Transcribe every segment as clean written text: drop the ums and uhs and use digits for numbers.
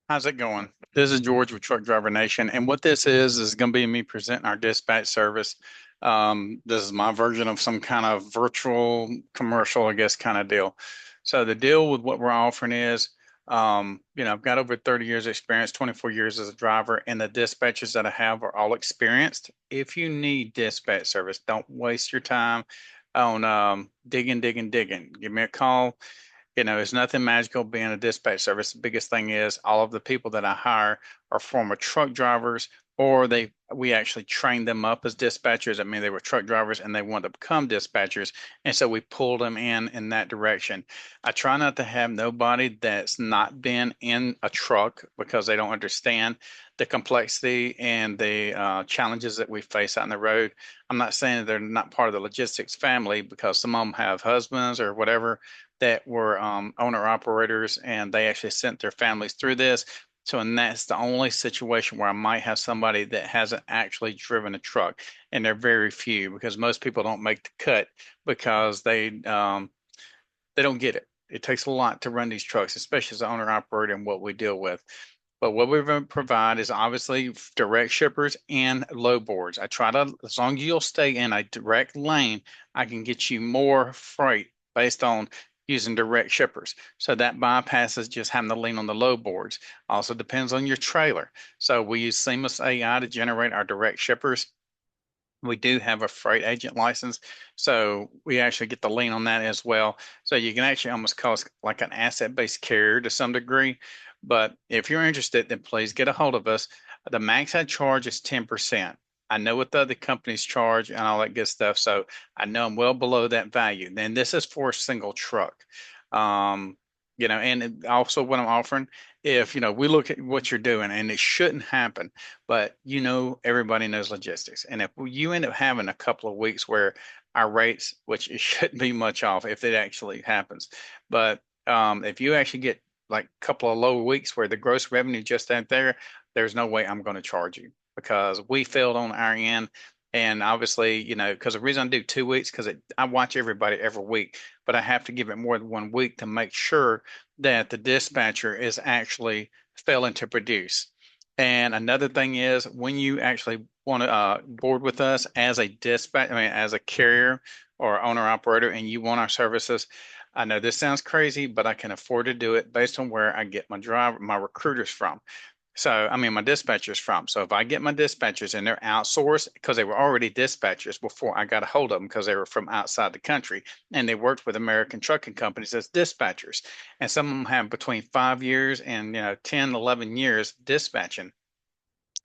How's it going? This is George with Truck Driver Nation, and what this is going to be me presenting our dispatch service. This is my version of some kind of virtual commercial, I guess, kind of deal. So the deal with what we're offering is, I've got over 30 years experience, 24 years as a driver, and the dispatchers that I have are all experienced. If you need dispatch service, don't waste your time on digging. Give me a call. It's nothing magical being a dispatch service. The biggest thing is all of the people that I hire are former truck drivers, or we actually trained them up as dispatchers. I mean, they were truck drivers and they wanted to become dispatchers, and so we pulled them in that direction. I try not to have nobody that's not been in a truck because they don't understand the complexity and the challenges that we face out on the road. I'm not saying that they're not part of the logistics family because some of them have husbands or whatever that were owner operators and they actually sent their families through this. So, and that's the only situation where I might have somebody that hasn't actually driven a truck, and they're very few because most people don't make the cut because they don't get it. It takes a lot to run these trucks, especially as an owner operator and what we deal with. But what we're going to provide is obviously direct shippers and load boards. I try to, as long as you'll stay in a direct lane, I can get you more freight based on using direct shippers. So that bypasses just having to lean on the load boards. Also depends on your trailer. So we use Seamless AI to generate our direct shippers. We do have a freight agent license, so we actually get the lean on that as well. So you can actually almost call us like an asset-based carrier to some degree. But if you're interested, then please get a hold of us. The max I charge is 10%. I know what the other companies charge and all that good stuff, so I know I'm well below that value. Then this is for a single truck. Um, and also what I'm offering, if we look at what you're doing, and it shouldn't happen, but everybody knows logistics. And if you end up having a couple of weeks where our rates, which it shouldn't be much off if it actually happens, but if you actually get like a couple of low weeks where the gross revenue just ain't there, there's no way I'm going to charge you because we failed on our end. And obviously, because the reason I do 2 weeks, because I watch everybody every week, but I have to give it more than 1 week to make sure that the dispatcher is actually failing to produce. And another thing is when you actually want to board with us as a dispatch, I mean, as a carrier or owner operator, and you want our services, I know this sounds crazy, but I can afford to do it based on where I get my recruiters from. So, I mean, my dispatchers from. So, if I get my dispatchers and they're outsourced because they were already dispatchers before I got a hold of them because they were from outside the country and they worked with American trucking companies as dispatchers. And some of them have between 5 years and, 10, 11 years dispatching.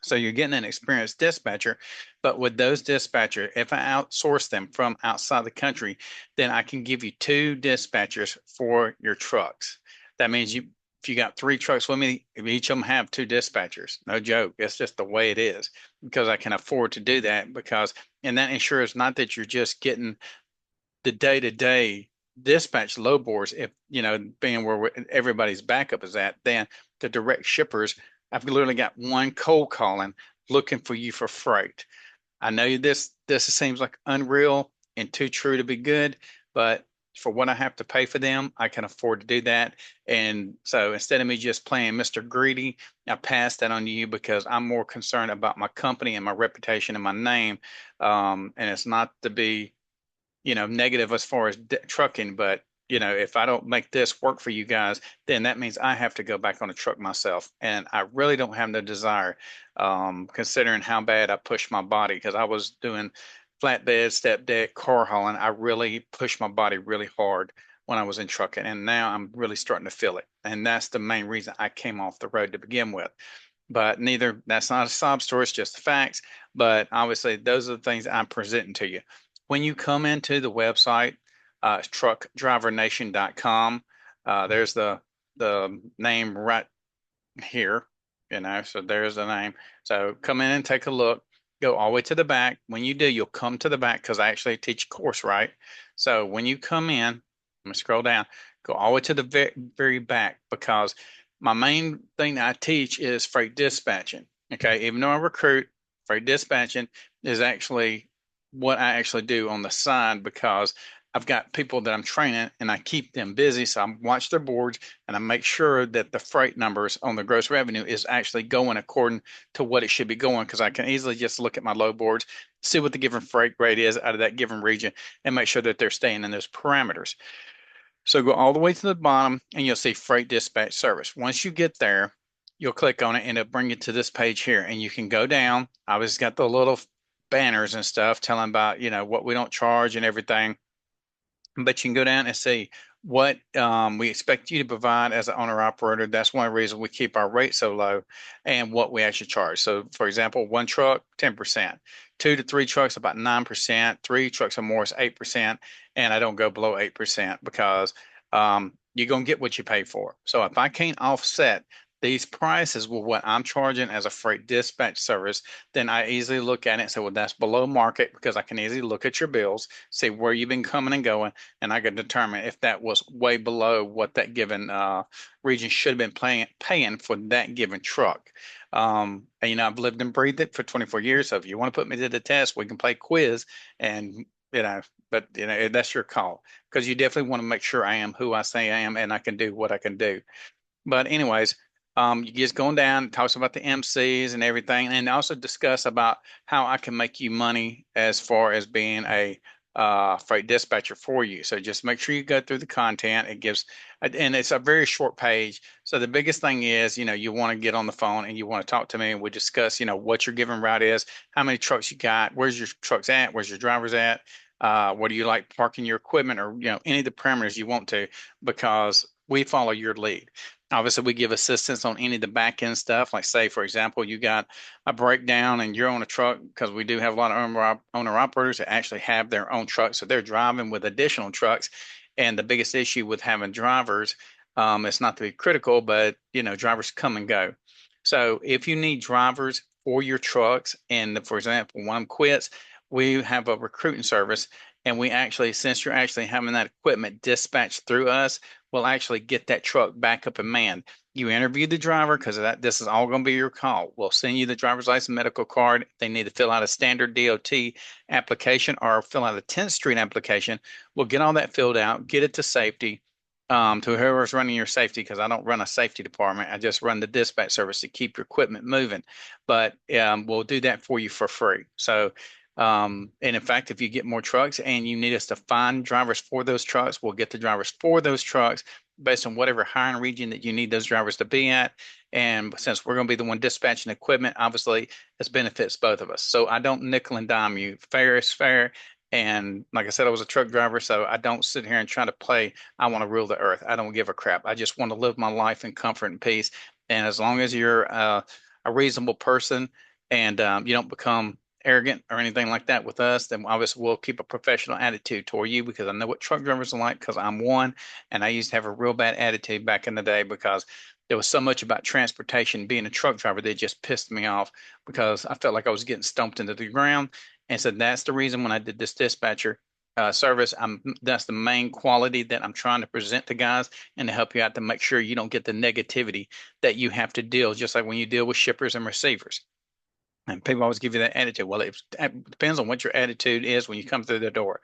So you're getting an experienced dispatcher, but with those dispatchers, if I outsource them from outside the country, then I can give you two dispatchers for your trucks. That means if you got three trucks with me, each of them have two dispatchers. No joke. It's just the way it is because I can afford to do that and that ensures not that you're just getting the day-to-day dispatch load boards, if being where everybody's backup is at, then the direct shippers, I've literally got one cold calling looking for you for freight. I know this seems like unreal and too true to be good, but for what I have to pay for them, I can afford to do that. And so instead of me just playing Mr. Greedy, I pass that on to you because I'm more concerned about my company and my reputation and my name. And it's not to be negative as far as trucking, but if I don't make this work for you guys, then that means I have to go back on a truck myself. And I really don't have the desire, considering how bad I pushed my body because I was doing flatbed, step deck, car hauling. I really pushed my body really hard when I was in trucking. And now I'm really starting to feel it. And that's the main reason I came off the road to begin with. But that's not a sob story, it's just the facts. But obviously, those are the things I'm presenting to you. When you come into the website, truckdrivernation.com, there's the name right here, so there's the name. So come in and take a look. Go all the way to the back. When you do, you'll come to the back because I actually teach a course, right? So when you come in, I'm gonna scroll down, go all the way to the very back because my main thing that I teach is freight dispatching. Okay, even though I recruit, freight dispatching is actually what I actually do on the side because I've got people that I'm training and I keep them busy. So I watch their boards and I make sure that the freight numbers on the gross revenue is actually going according to what it should be going. Because I can easily just look at my load boards, see what the given freight rate is out of that given region, and make sure that they're staying in those parameters. So go all the way to the bottom and you'll see freight dispatch service. Once you get there, you'll click on it and it'll bring you to this page here and you can go down. I was got the little banners and stuff telling about, what we don't charge and everything. But you can go down and see what we expect you to provide as an owner operator. That's one reason we keep our rate so low and what we actually charge. So, for example, one truck, 10%, 2 to 3 trucks, about 9%, 3 trucks or more is 8%. And I don't go below 8% because you're going to get what you pay for. So, if I can't offset these prices with what I'm charging as a freight dispatch service, then I easily look at it and say, well, that's below market because I can easily look at your bills, see where you've been coming and going, and I could determine if that was way below what that given region should have been paying for that given truck. And I've lived and breathed it for 24 years. So if you want to put me to the test, we can play quiz and but that's your call because you definitely want to make sure I am who I say I am and I can do what I can do. But anyways, you just going down, talks about the MCs and everything, and also discuss about how I can make you money as far as being a freight dispatcher for you. So just make sure you go through the content. It gives, and it's a very short page. So the biggest thing is, you want to get on the phone and you want to talk to me, and we discuss, what your given route is, how many trucks you got, where's your trucks at, where's your drivers at, what do you like parking your equipment, or any of the parameters you want to, because we follow your lead. Obviously, we give assistance on any of the back end stuff. Like, say, for example, you got a breakdown and you're on a truck because we do have a lot of owner operators that actually have their own trucks. So they're driving with additional trucks. And the biggest issue with having drivers, it's not to be critical, but drivers come and go. So if you need drivers for your trucks, and for example, one quits, we have a recruiting service. And we actually, since you're actually having that equipment dispatched through us, we'll actually get that truck back up and manned. You interview the driver because this is all going to be your call. We'll send you the driver's license medical card. They need to fill out a standard DOT application or fill out a 10th Street application. We'll get all that filled out, get it to safety, to whoever's running your safety, because I don't run a safety department. I just run the dispatch service to keep your equipment moving. But we'll do that for you for free. So and in fact, if you get more trucks and you need us to find drivers for those trucks, we'll get the drivers for those trucks based on whatever hiring region that you need those drivers to be at. And since we're going to be the one dispatching equipment, obviously this benefits both of us. So I don't nickel and dime you. Fair is fair. And like I said, I was a truck driver, so I don't sit here and try to play, I want to rule the earth. I don't give a crap. I just want to live my life in comfort and peace. And as long as you're a reasonable person and you don't become arrogant or anything like that with us, then obviously we'll keep a professional attitude toward you because I know what truck drivers are like because I'm one and I used to have a real bad attitude back in the day because there was so much about transportation being a truck driver that just pissed me off because I felt like I was getting stumped into the ground. And so that's the reason when I did this dispatcher service, that's the main quality that I'm trying to present to guys and to help you out to make sure you don't get the negativity that you have to deal, just like when you deal with shippers and receivers. And people always give you that attitude. Well, it depends on what your attitude is when you come through the door.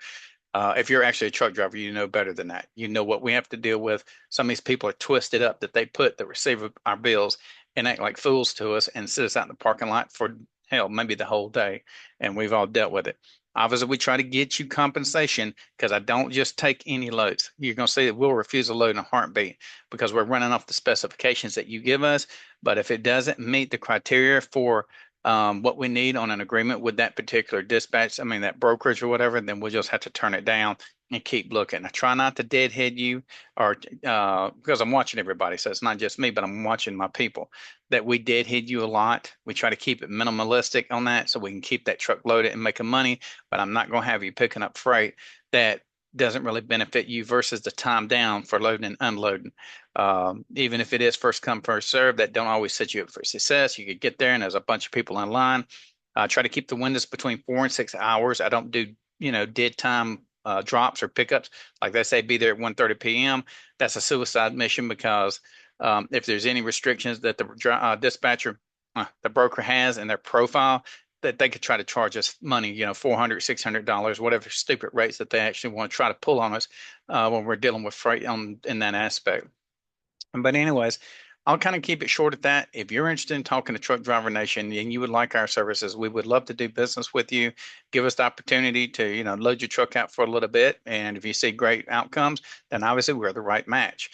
If you're actually a truck driver, you know better than that. You know what we have to deal with. Some of these people are twisted up that they put the receiver our bills and act like fools to us and sit us out in the parking lot for hell, maybe the whole day. And we've all dealt with it. Obviously, we try to get you compensation because I don't just take any loads. You're going to see that we'll refuse a load in a heartbeat because we're running off the specifications that you give us. But if it doesn't meet the criteria for what we need on an agreement with that particular dispatch, I mean, that brokerage or whatever, then we'll just have to turn it down and keep looking. I try not to deadhead you or because I'm watching everybody. So it's not just me, but I'm watching my people that we deadhead you a lot. We try to keep it minimalistic on that so we can keep that truck loaded and making money. But I'm not going to have you picking up freight that doesn't really benefit you versus the time down for loading and unloading. Even if it is first come, first serve, that don't always set you up for success. You could get there and there's a bunch of people in line. Try to keep the windows between 4 and 6 hours. I don't do, dead time drops or pickups. Like they say, be there at 1:30 p.m. That's a suicide mission because if there's any restrictions that the dispatcher, the broker has in their profile, that they could try to charge us money, $400, $600, whatever stupid rates that they actually want to try to pull on us when we're dealing with freight in that aspect. But anyways, I'll kind of keep it short at that. If you're interested in talking to Truck Driver Nation and you would like our services, we would love to do business with you. Give us the opportunity to, load your truck out for a little bit. And if you see great outcomes, then obviously we're the right match.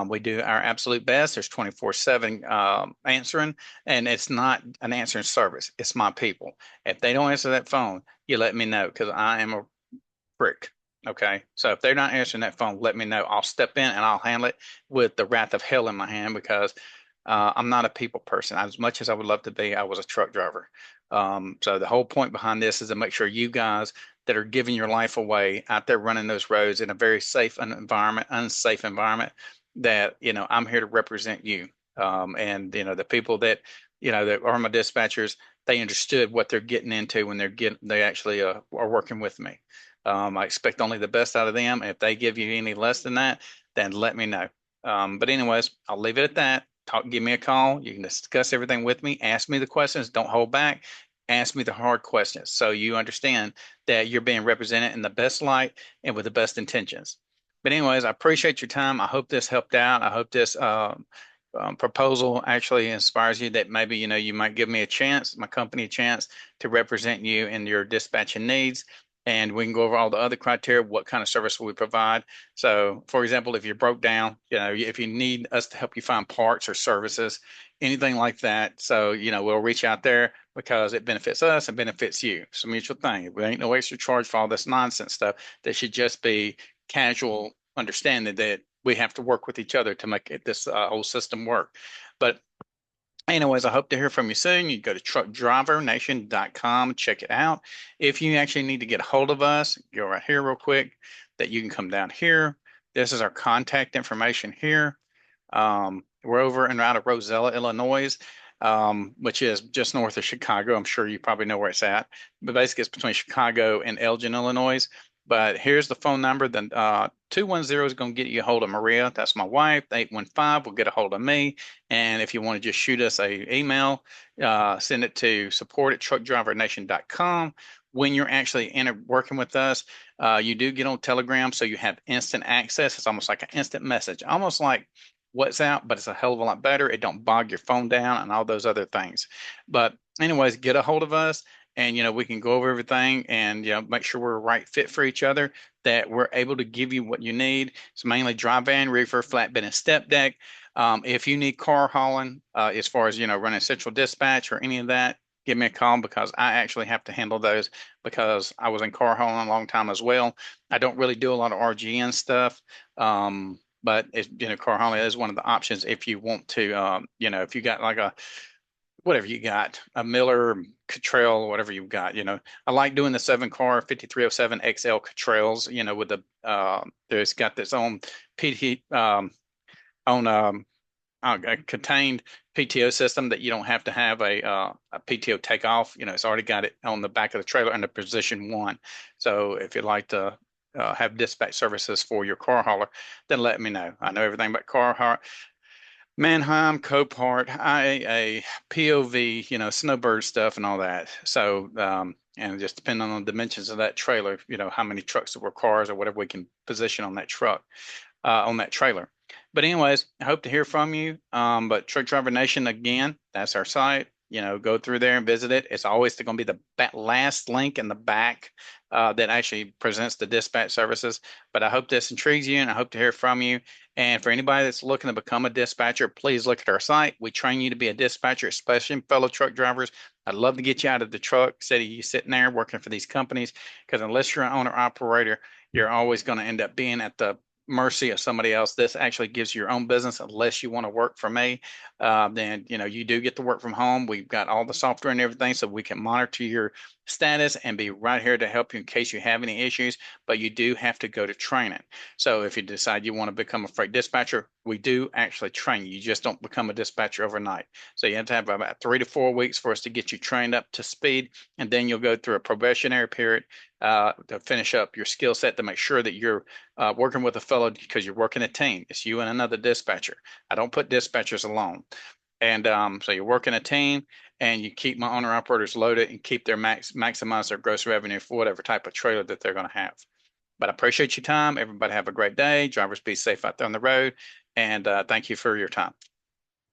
We do our absolute best. There's 24/7 answering, and it's not an answering service. It's my people. If they don't answer that phone, you let me know because I am a prick. Okay. So if they're not answering that phone, let me know. I'll step in and I'll handle it with the wrath of hell in my hand because I'm not a people person. As much as I would love to be, I was a truck driver. So the whole point behind this is to make sure you guys that are giving your life away out there running those roads in a very safe environment, unsafe environment, that, I'm here to represent you. And, the people that, that are my dispatchers, they understood what they're getting into when they actually are working with me. I expect only the best out of them. If they give you any less than that, then let me know. But anyways, I'll leave it at that. Give me a call. You can discuss everything with me. Ask me the questions. Don't hold back. Ask me the hard questions so you understand that you're being represented in the best light and with the best intentions. But anyways, I appreciate your time. I hope this helped out. I hope this proposal actually inspires you that maybe, you might give me a chance, my company a chance to represent you in your dispatching needs. And we can go over all the other criteria, what kind of service will we provide. So, for example, if you're broke down, if you need us to help you find parts or services, anything like that. So, we'll reach out there because it benefits us and benefits you. It's a mutual thing. It ain't no extra charge for all this nonsense stuff. That should just be casual understanding that we have to work with each other to make this whole system work. But anyways, I hope to hear from you soon. You go to truckdrivernation.com, check it out. If you actually need to get a hold of us, go right here real quick, that you can come down here. This is our contact information here. We're over and out of Rosella, Illinois, which is just north of Chicago. I'm sure you probably know where it's at, but basically it's between Chicago and Elgin, Illinois. But here's the phone number. Then 210 is going to get you a hold of Maria. That's my wife. 815 will get a hold of me. And if you want to just shoot us a email, send it to support@truckdrivernation.com. When you're actually working with us, you do get on Telegram, so you have instant access. It's almost like an instant message, almost like WhatsApp, but it's a hell of a lot better. It don't bog your phone down and all those other things. But anyways, get a hold of us and we can go over everything and make sure we're a right fit for each other, that we're able to give you what you need. It's mainly dry van, reefer, flatbed, and step deck. If you need car hauling, as far as running central dispatch or any of that, give me a call because I actually have to handle those because I was in car hauling a long time as well. I don't really do a lot of RGN stuff. But car hauling is one of the options if you want to, if you got like whatever you got, a Miller Cottrell, whatever you've got, I like doing the 7-car 5307 XL Cottrells, with the, there's got this own PT, on, a contained PTO system that you don't have to have a PTO takeoff. It's already got it on the back of the trailer under position one. So if you'd like to have dispatch services for your car hauler, then let me know. I know everything about car hauler. Mannheim, Copart, IAA, POV, snowbird stuff and all that. So, and just depending on the dimensions of that trailer, how many trucks or cars or whatever we can position on that truck, on that trailer. But anyways, I hope to hear from you. But Truck Driver Nation, again, that's our site. Go through there and visit it. It's always going to be the last link in the back that actually presents the dispatch services. But I hope this intrigues you and I hope to hear from you. And for anybody that's looking to become a dispatcher, please look at our site. We train you to be a dispatcher, especially fellow truck drivers. I'd love to get you out of the truck instead of you sitting there working for these companies, because unless you're an owner operator, you're always going to end up being at the mercy of somebody else. This actually gives you your own business unless you want to work for me. Then you do get to work from home. We've got all the software and everything so we can monitor your status and be right here to help you in case you have any issues, but you do have to go to training. So if you decide you want to become a freight dispatcher, we do actually train you. You just don't become a dispatcher overnight. So you have to have about 3 to 4 weeks for us to get you trained up to speed, and then you'll go through a probationary period to finish up your skill set to make sure that you're working with a fellow, because you're working a team. It's you and another dispatcher. I don't put dispatchers alone. And so you work in a team and you keep my owner operators loaded and keep their maximize their gross revenue for whatever type of trailer that they're going to have. But I appreciate your time. Everybody have a great day. Drivers be safe out there on the road. And thank you for your time.